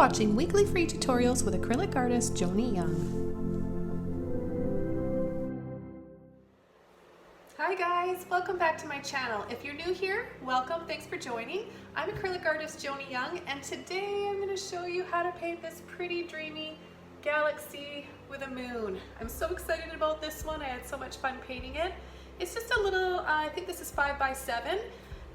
watching weekly free tutorials with acrylic artist Joni Young. Hi guys, welcome back to my channel. If you're new here, welcome, thanks for joining. I'm acrylic artist Joni Young, and today I'm going to show you how to paint this pretty dreamy galaxy with a moon. I'm so excited about this one. I had so much fun painting it. It's just a little, I think this is 5x7,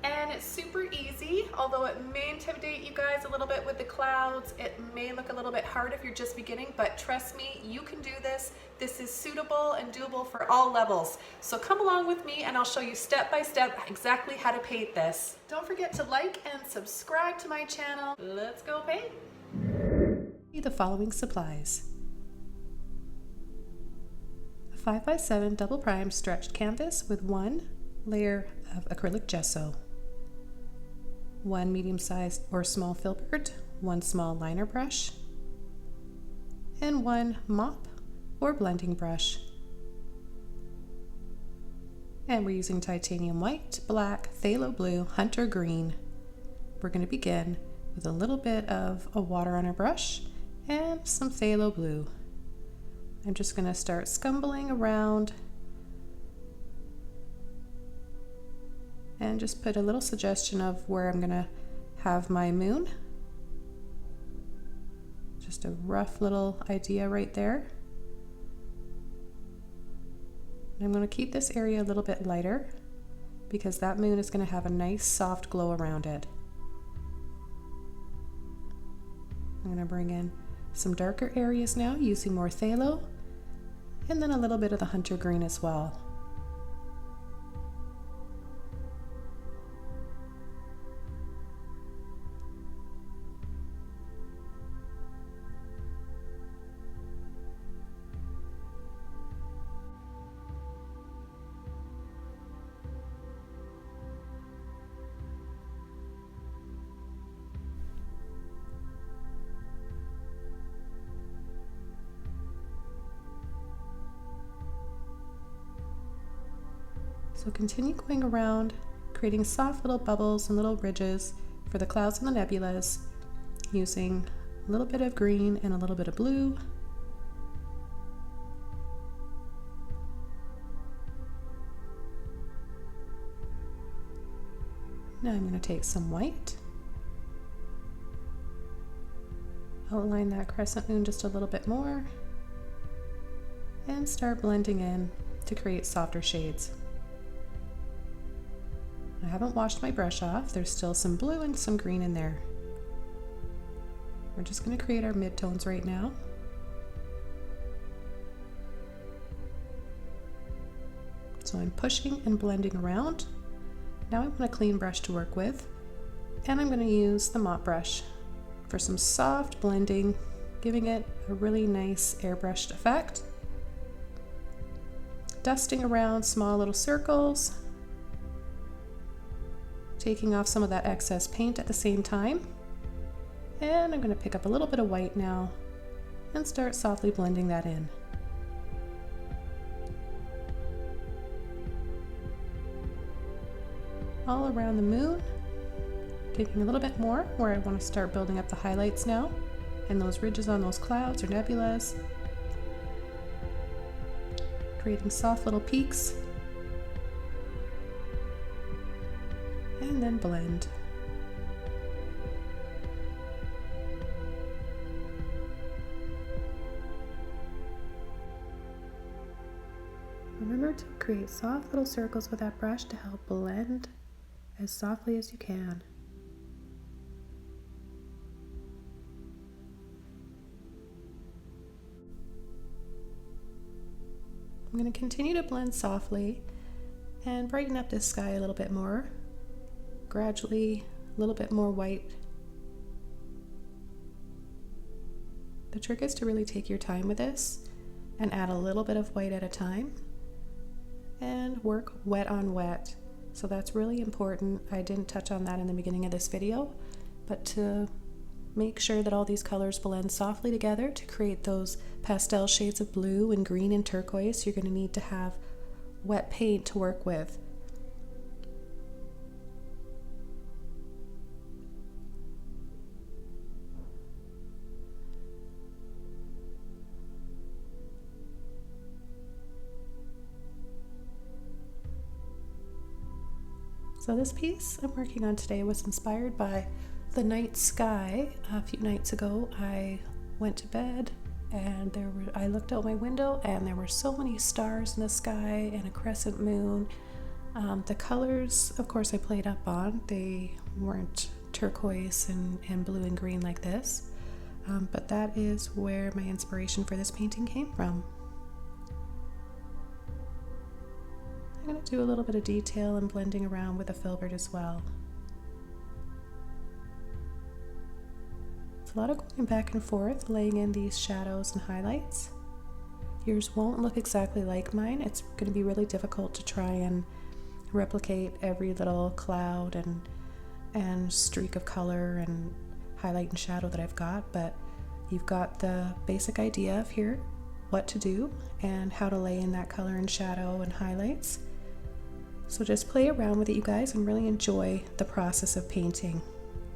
and it's super easy, although it may intimidate you guys a little bit with the clouds. It may look a little bit hard if you're just beginning, but trust me, you can do this. This is suitable and doable for all levels. So come along with me and I'll show you step by step exactly how to paint this. Don't forget to like and subscribe to my channel. Let's go paint. The following supplies: a 5x7 double prime stretched canvas with one layer of acrylic gesso, one medium-sized or small filbert, one small liner brush, and one mop or blending brush. And we're using titanium white, black, phthalo blue, hunter green. We're going to begin with a little bit of a water on our brush and some phthalo blue. I'm just going to start scumbling around and just put a little suggestion of where I'm going to have my moon. Just a rough little idea right there. I'm going to keep this area a little bit lighter because that moon is going to have a nice soft glow around it. I'm going to bring in some darker areas now using more phthalo and then a little bit of the hunter green as well. So continue going around, creating soft little bubbles and little ridges for the clouds and the nebulas, using a little bit of green and a little bit of blue. Now I'm going to take some white, outline that crescent moon just a little bit more, and start blending in to create softer shades. I haven't washed my brush off. There's still some blue and some green in there. We're just going to create our midtones right now. So I'm pushing and blending around. Now I want a clean brush to work with, and I'm going to use the mop brush for some soft blending, giving it a really nice airbrushed effect. Dusting around small little circles, taking off some of that excess paint at the same time. And I'm going to pick up a little bit of white now and start softly blending that in. All around the moon, taking a little bit more where I want to start building up the highlights now and those ridges on those clouds or nebulas, creating soft little peaks. And then blend. Remember to create soft little circles with that brush to help blend as softly as you can. I'm going to continue to blend softly and brighten up this sky a little bit more. Gradually, a little bit more white. The trick is to really take your time with this and add a little bit of white at a time and work wet on wet. So that's really important. I didn't touch on that in the beginning of this video, but to make sure that all these colors blend softly together to create those pastel shades of blue and green and turquoise, you're going to need to have wet paint to work with. So this piece I'm working on today was inspired by the night sky. A few nights ago I went to bed and I looked out my window and there were so many stars in the sky and a crescent moon. The colors, of course, I played up on. They weren't turquoise and blue and green like this, but that is where my inspiration for this painting came from. I'm going to do a little bit of detail and blending around with the Filbert as well. It's a lot of going back and forth, laying in these shadows and highlights. Yours won't look exactly like mine. It's going to be really difficult to try and replicate every little cloud and streak of color and highlight and shadow that I've got, but you've got the basic idea of here, what to do and how to lay in that color and shadow and highlights. So just play around with it, you guys, and really enjoy the process of painting.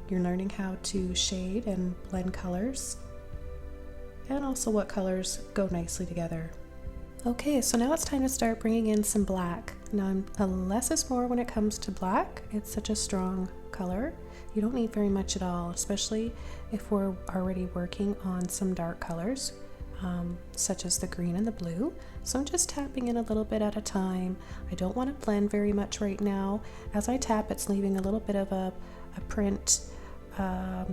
You're learning how to shade and blend colors and also what colors go nicely together. Okay, so now it's time to start bringing in some black. Now, less is more when it comes to black. It's such a strong color. You don't need very much at all, especially if we're already working on some dark colors, such as the green and the blue. So I'm just tapping in a little bit at a time. I don't want to blend very much right now. As I tap, it's leaving a little bit of a print, a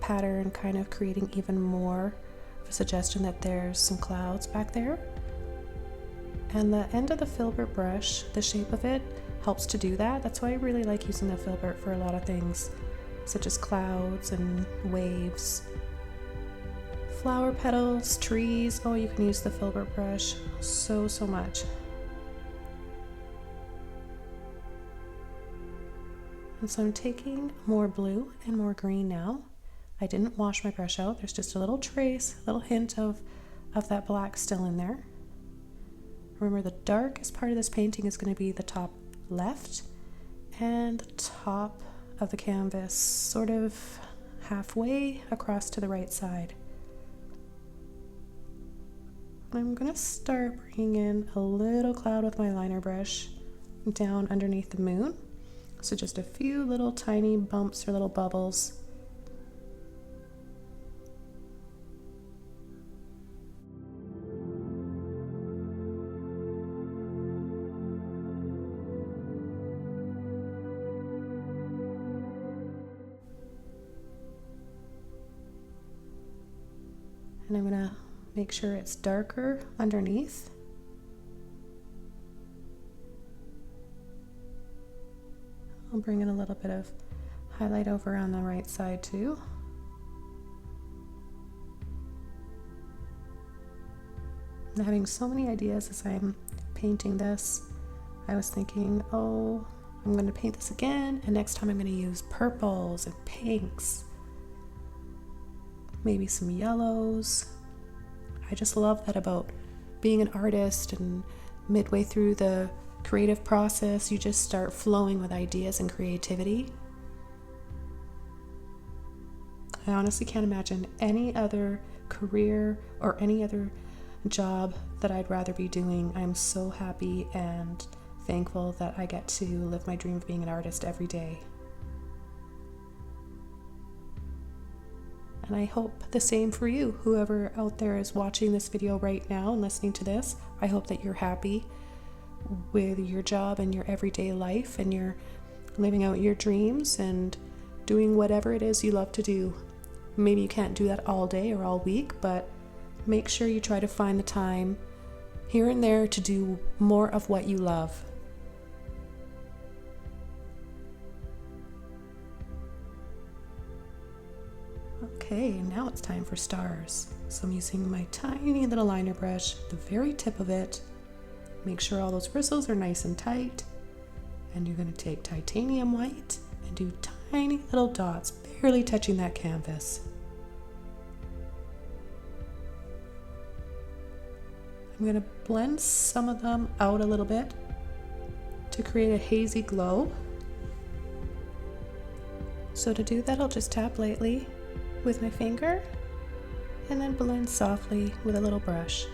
pattern, kind of creating even more of a suggestion that there's some clouds back there. And the end of the Filbert brush, the shape of it, helps to do that. That's why I really like using the Filbert for a lot of things, such as clouds and waves, flower petals, trees. Oh, you can use the Filbert brush so much. And so I'm taking more blue and more green now. I didn't wash my brush out. There's just a little trace, a little hint of that black still in there. Remember, the darkest part of this painting is going to be the top left and the top of the canvas, sort of halfway across to the right side. I'm going to start bringing in a little cloud with my liner brush down underneath the moon. So just a few little tiny bumps or little bubbles. And I'm going to make sure it's darker underneath. I'll bring in a little bit of highlight over on the right side too. I'm having so many ideas as I'm painting this. I was thinking, oh, I'm going to paint this again, and next time I'm going to use purples and pinks. Maybe some yellows. I just love that about being an artist, and midway through the creative process, you just start flowing with ideas and creativity. I honestly can't imagine any other career or any other job that I'd rather be doing. I'm so happy and thankful that I get to live my dream of being an artist every day. And I hope the same for you, whoever out there is watching this video right now and listening to this. I hope that you're happy with your job and your everyday life, and you're living out your dreams and doing whatever it is you love to do. Maybe you can't do that all day or all week, but make sure you try to find the time here and there to do more of what you love. Okay, now it's time for stars. So I'm using my tiny little liner brush, the very tip of it. Make sure all those bristles are nice and tight. And you're going to take titanium white and do tiny little dots, barely touching that canvas. I'm going to blend some of them out a little bit to create a hazy glow. So to do that, I'll just tap lightly with my finger and then blend softly with a little brush.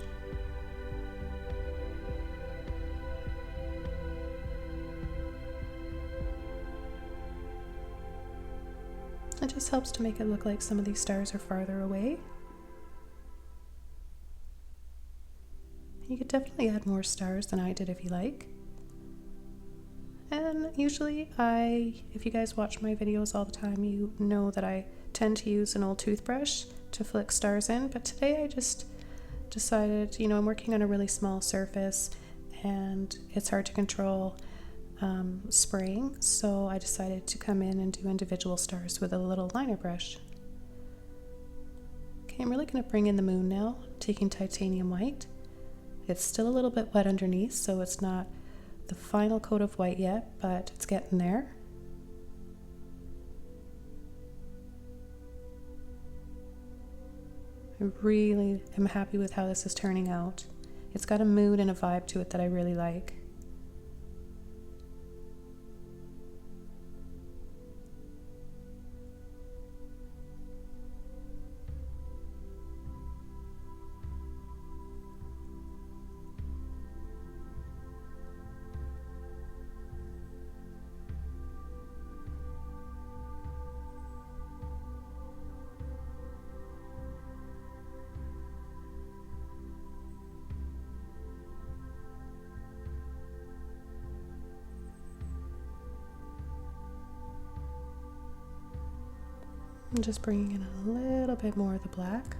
It just helps to make it look like some of these stars are farther away. You could definitely add more stars than I did if you like. And usually if you guys watch my videos all the time, you know that I tend to use an old toothbrush to flick stars in, but today I just decided, I'm working on a really small surface and it's hard to control spraying, so I decided to come in and do individual stars with a little liner brush. Okay, I'm really going to bring in the moon now, taking titanium white. It's still a little bit wet underneath, so it's not the final coat of white yet, but it's getting there. I really am happy with how this is turning out. It's got a mood and a vibe to it that I really like. I'm just bringing in a little bit more of the black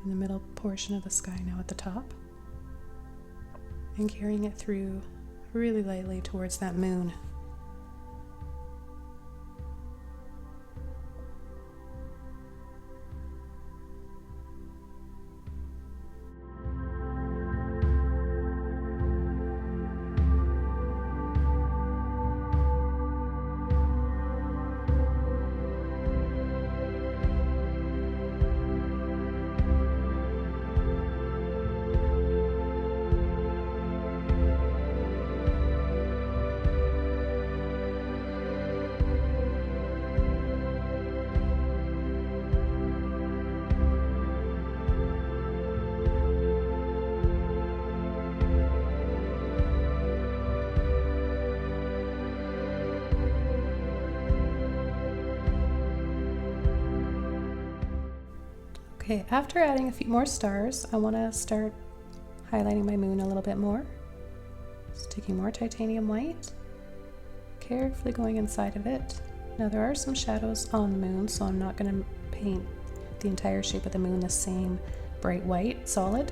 in the middle portion of the sky now at the top, and carrying it through really lightly towards that moon. Okay, after adding a few more stars, I want to start highlighting my moon a little bit more. Just taking more titanium white, carefully going inside of it. Now there are some shadows on the moon, so I'm not going to paint the entire shape of the moon the same bright white solid.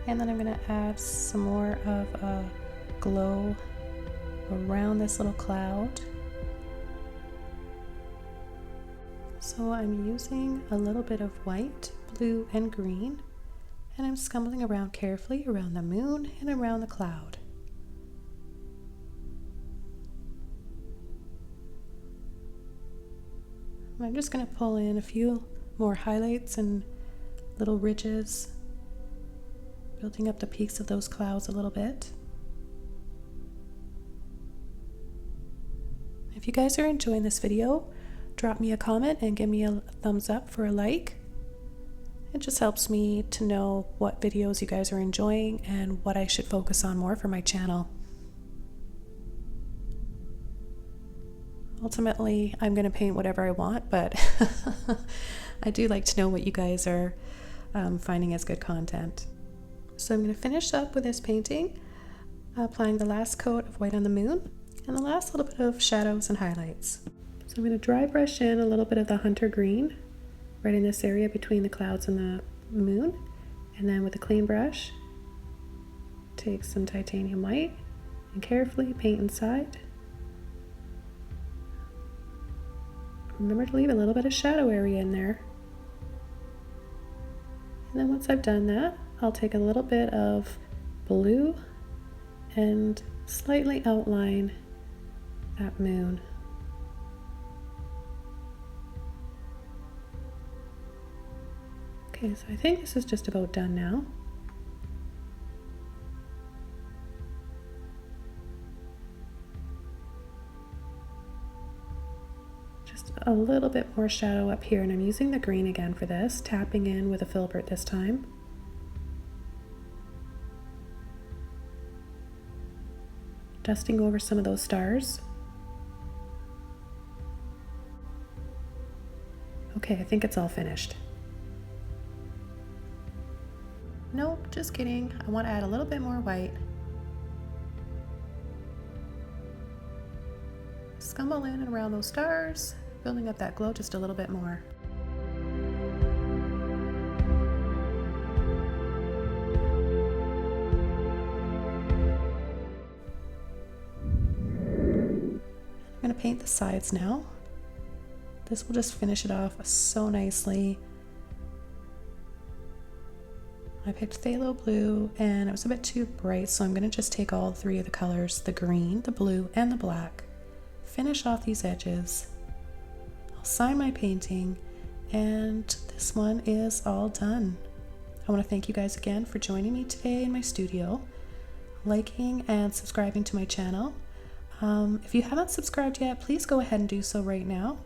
And then I'm going to add some more of a glow around this little cloud. So I'm using a little bit of white, blue, and green, and I'm scumbling around carefully around the moon and around the cloud. I'm just going to pull in a few more highlights and little ridges, building up the peaks of those clouds a little bit. If you guys are enjoying this video, drop me a comment and give me a thumbs up for a like. It just helps me to know what videos you guys are enjoying and what I should focus on more for my channel. Ultimately, I'm going to paint whatever I want, but I do like to know what you guys are finding as good content. So I'm going to finish up with this painting, applying the last coat of white on the moon and the last little bit of shadows and highlights. So I'm going to dry brush in a little bit of the hunter green right in this area between the clouds and the moon, and then with a clean brush take some titanium white and carefully paint inside. Remember to leave a little bit of shadow area in there. And then once I've done that, I'll take a little bit of blue and slightly outline that moon. Okay, so I think this is just about done now. Just a little bit more shadow up here, and I'm using the green again for this, tapping in with a Filbert this time. Dusting over some of those stars. Okay, I think it's all finished. Nope, just kidding. I want to add a little bit more white. Scumble in and around those stars, building up that glow just a little bit more. I'm going to paint the sides now. This will just finish it off so nicely. I picked phthalo blue and it was a bit too bright, so I'm going to just take all three of the colors, the green, the blue, and the black. Finish off these edges. I'll sign my painting, and this one is all done. I want to thank you guys again for joining me today in my studio, liking and subscribing to my channel. If you haven't subscribed yet, please go ahead and do so right now.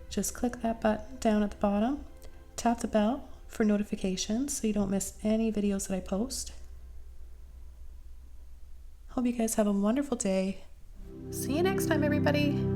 Just click that button down at the bottom, tap the bell for notifications so you don't miss any videos that I post. Hope you guys have a wonderful day. See you next time, everybody.